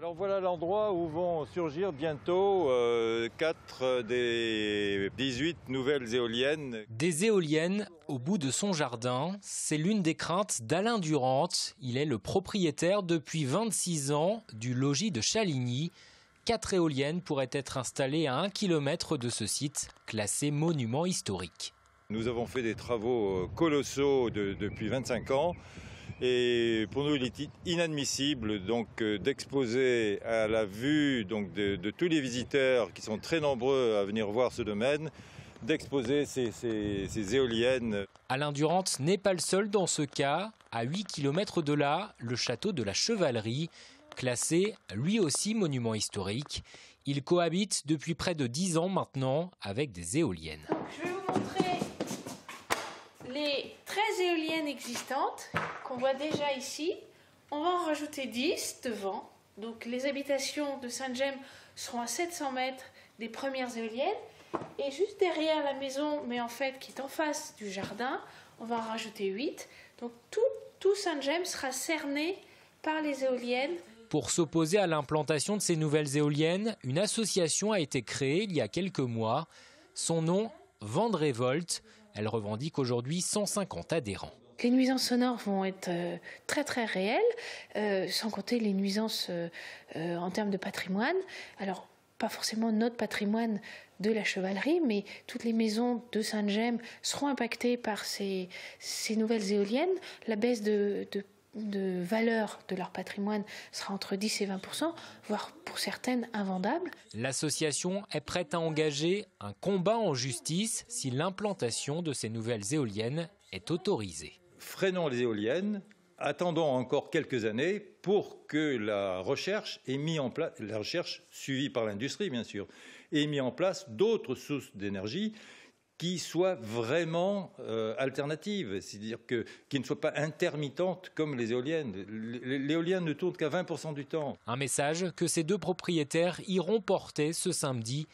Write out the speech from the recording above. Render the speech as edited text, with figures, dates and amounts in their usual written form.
Alors voilà l'endroit où vont surgir bientôt 4 des 18 nouvelles éoliennes. Des éoliennes au bout de son jardin, c'est l'une des craintes d'Alain Durand. Il est le propriétaire depuis 26 ans du logis de Chaligny. 4 éoliennes pourraient être installées à 1 km de ce site, classé monument historique. Nous avons fait des travaux colossaux depuis 25 ans. Et pour nous, il est inadmissible d'exposer à la vue de tous les visiteurs qui sont très nombreux à venir voir ce domaine, d'exposer ces éoliennes. Alain Durand n'est pas le seul dans ce cas. À 8 km de là, le château de la Chevalerie, classé lui aussi monument historique. Il cohabite depuis près de 10 ans maintenant avec des éoliennes. Donc, je vais vous montrer les 13 éoliennes existantes qu'on voit déjà ici. On va en rajouter 10 devant. Donc les habitations de Sainte-Gemme seront à 700 mètres des premières éoliennes. Et juste derrière la maison, mais en fait qui est en face du jardin, on va en rajouter 8. Donc tout Sainte-Gemme sera cerné par les éoliennes. Pour s'opposer à l'implantation de ces nouvelles éoliennes, une association a été créée il y a quelques mois. Son nom, Vent de Révolte. Elle revendique aujourd'hui 150 adhérents. Les nuisances sonores vont être très très réelles, sans compter les nuisances en termes de patrimoine. Alors, pas forcément notre patrimoine de la Chevalerie, mais toutes les maisons de Sainte-Gemme seront impactées par ces nouvelles éoliennes. La baisse de valeur de leur patrimoine sera entre 10 et 20%, voire pour certaines invendables. L'association est prête à engager un combat en justice si l'implantation de ces nouvelles éoliennes est autorisée. Freinons les éoliennes, attendons encore quelques années pour que la recherche ait mis en place, la recherche suivie par l'industrie bien sûr, ait mis en place d'autres sources d'énergie qui soient vraiment alternatives, c'est-à-dire qui ne soient pas intermittentes comme les éoliennes. L'éolienne ne tourne qu'à 20% du temps. Un message que ces deux propriétaires iront porter ce samedi